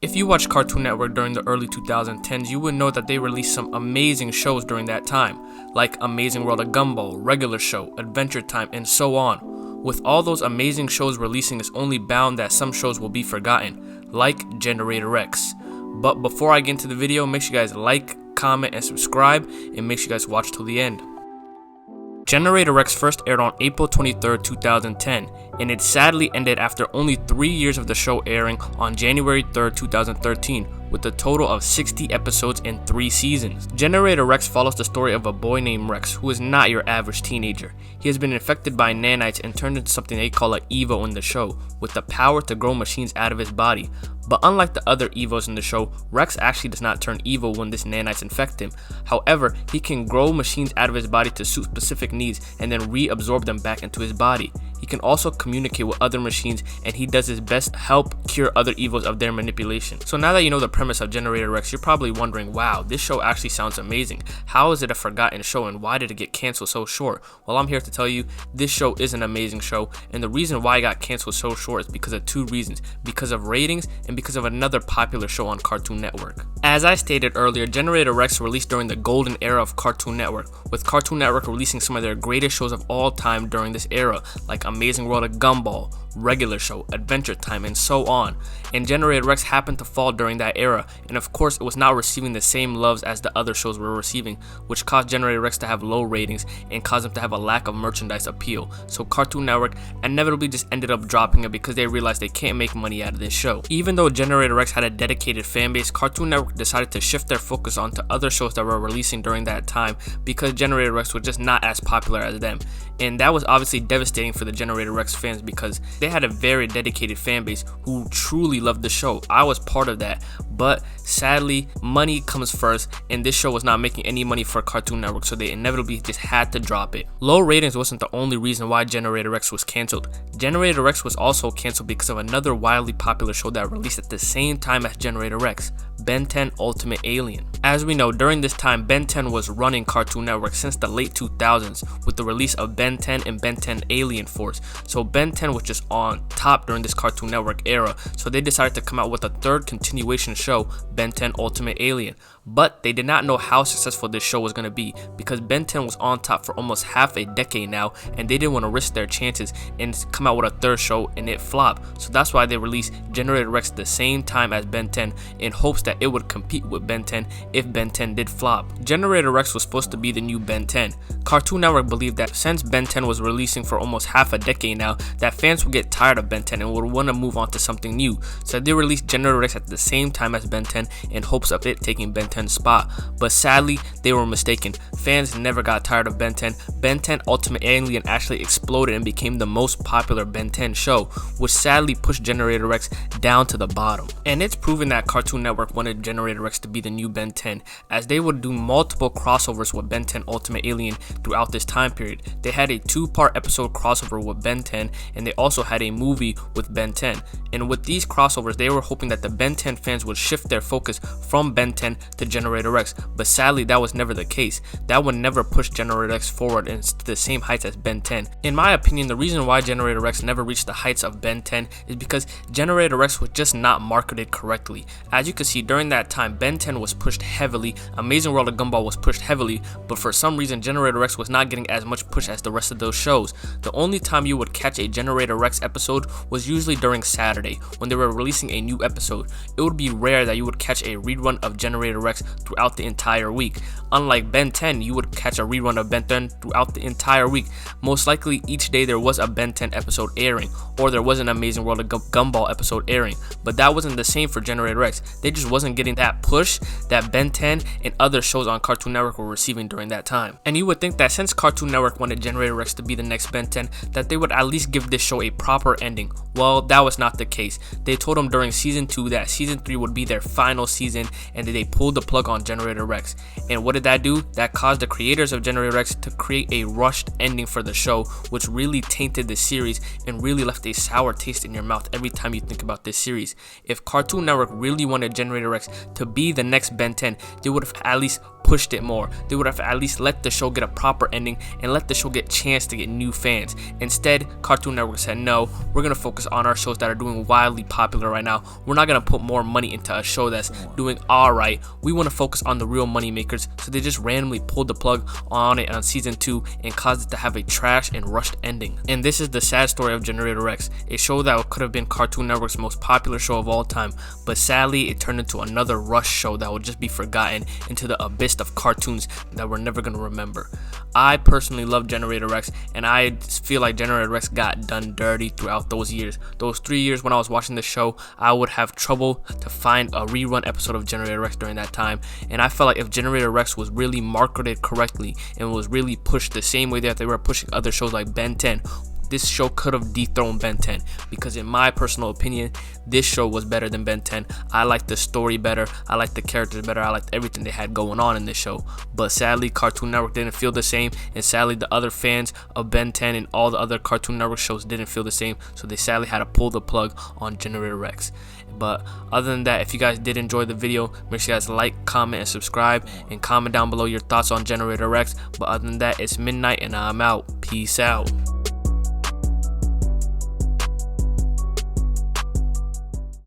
If you watched Cartoon Network during the early 2010s, you would know that they released some amazing shows during that time, like Amazing World of Gumball, Regular Show, Adventure Time, and so on. With all those amazing shows releasing, it's only bound that some shows will be forgotten, like Generator Rex. But before I get into the video, make sure you guys like, comment, and subscribe, and make sure you guys watch till the end. Generator Rex first aired on April 23, 2010, and it sadly ended after only 3 years of the show airing on January 3, 2013, with a total of 60 episodes and 3 seasons. Generator Rex follows the story of a boy named Rex, who is not your average teenager. He has been infected by nanites and turned into something they call an Evo in the show, with the power to grow machines out of his body. But unlike the other Evos in the show, Rex actually does not turn evil when this nanites infect him. However, he can grow machines out of his body to suit specific needs and then reabsorb them back into his body. He can also communicate with other machines, and he does his best to help cure other evils of their manipulation. So now that you know the premise of Generator Rex, you're probably wondering, wow, this show actually sounds amazing. How is it a forgotten show, and why did it get canceled so short? Well, I'm here to tell you, this show is an amazing show, and the reason why it got canceled so short is because of 2 reasons. Because of ratings, and because of another popular show on Cartoon Network. As I stated earlier, Generator Rex released during the golden era of Cartoon Network, with Cartoon Network releasing some of their greatest shows of all time during this era, like Amazing World of Gumball, Regular Show, Adventure Time, and so on. And Generator Rex happened to fall during that era, and of course it was not receiving the same loves as the other shows were receiving, which caused Generator Rex to have low ratings and caused them to have a lack of merchandise appeal. So Cartoon Network inevitably just ended up dropping it because they realized they can't make money out of this show. Even though Generator Rex had a dedicated fan base, Cartoon Network decided to shift their focus onto other shows that were releasing during that time because Generator Rex was just not as popular as them. And that was obviously devastating for the Generator Rex fans because they had a very dedicated fan base who truly loved the show. I was part of that, but sadly, money comes first, and this show was not making any money for Cartoon Network, so they inevitably just had to drop it. Low ratings wasn't the only reason why Generator Rex was canceled. Generator Rex was also canceled because of another wildly popular show that released at the same time as Generator Rex, Ben 10 Ultimate Alien. As we know, during this time, Ben 10 was running Cartoon Network since the late 2000s with the release of Ben 10 and Ben 10 Alien Force. So Ben 10 was just on top during this Cartoon Network era, so they decided to come out with a third continuation show, Ben 10 Ultimate Alien. But they did not know how successful this show was going to be because Ben 10 was on top for almost half a decade now, and they didn't want to risk their chances and come out with a third show and it flopped. So that's why they released Generator Rex at the same time as Ben 10 in hopes that it would compete with Ben 10 if Ben 10 did flop. Generator Rex was supposed to be the new Ben 10. Cartoon Network believed that since Ben 10 was releasing for almost half a decade now, that fans would get tired of Ben 10 and would want to move on to something new. So they released Generator Rex at the same time as Ben 10 in hopes of it taking Ben 10's spot. But sadly, they were mistaken. Fans never got tired of Ben 10. Ben 10 Ultimate Alien actually exploded and became the most popular Ben 10 show, which sadly pushed Generator Rex down to the bottom. And it's proven that Cartoon Network wanted Generator Rex to be the new Ben 10, as they would do multiple crossovers with Ben 10 Ultimate Alien throughout this time period. They had a 2-part episode crossover with Ben 10, and they also had a movie with Ben 10. And with these crossovers, they were hoping that the Ben 10 fans would shift their focus from Ben 10 to Generator Rex, but sadly that was never the case. That would never push Generator Rex forward and to the same heights as Ben 10. In my opinion, the reason why Generator Rex never reached the heights of Ben 10 is because Generator Rex was just not marketed correctly. As you can see, during that time, Ben 10 was pushed heavily, Amazing World of Gumball was pushed heavily, but for some reason Generator Rex was not getting as much push as the rest of those shows. The only time you would catch a Generator Rex episode was usually during Saturday when they were releasing a new episode. It would be rare that you would catch a rerun of Generator Rex throughout the entire week. Unlike Ben 10, you would catch a rerun of Ben 10 throughout the entire week. Most likely each day there was a Ben 10 episode airing, or there was an Amazing World of Gumball episode airing, but that wasn't the same for Generator Rex. They just wasn't getting that push that Ben 10 and other shows on Cartoon Network were receiving during that time. And you would think that since Cartoon Network wanted Generator Rex to be the next Ben 10, that they would at least give this show a proper ending. Well, that was not the case. They told them during season 2 that season 3 would be their final season, and they pulled the plug on Generator Rex. And what did that do? That caused the creators of Generator Rex to create a rushed ending for the show, which really tainted the series and really left a sour taste in your mouth every time you think about this series. If Cartoon Network really wanted Generator Rex to be the next Ben 10, they would have at least pushed it more. They would have at least let the show get a proper ending and let the show get a chance to get new fans. Instead, Cartoon Network said, no, we're going to focus on our shows that are doing wildly popular right now. We're not going to put more money into a show that's doing alright. We want to focus on the real money makers. So they just randomly pulled the plug on it on season 2 and caused it to have a trash and rushed ending. And this is the sad story of Generator Rex, a show that could have been Cartoon Network's most popular show of all time, but sadly it turned into another rush show that will just be forgotten into the abyss of cartoons that we're never going to remember. I personally love Generator Rex, and I feel like Generator Rex got done dirty throughout those years. Those 3 years when I was watching the show, I would have trouble to find a rerun episode of Generator Rex during that time, and I felt like if Generator Rex was really marketed correctly and was really pushed the same way that they were pushing other shows like Ben 10, this show could have dethroned Ben 10, because in my personal opinion, this show was better than Ben 10. I liked the story better, I liked the characters better, I liked everything they had going on in this show. But sadly, Cartoon Network didn't feel the same, and sadly the other fans of Ben 10 and all the other Cartoon Network shows didn't feel the same, so they sadly had to pull the plug on Generator Rex. But other than that, if you guys did enjoy the video, make sure you guys like, comment, and subscribe, and comment down below your thoughts on Generator Rex. But other than that, it's midnight and I'm out. Peace out.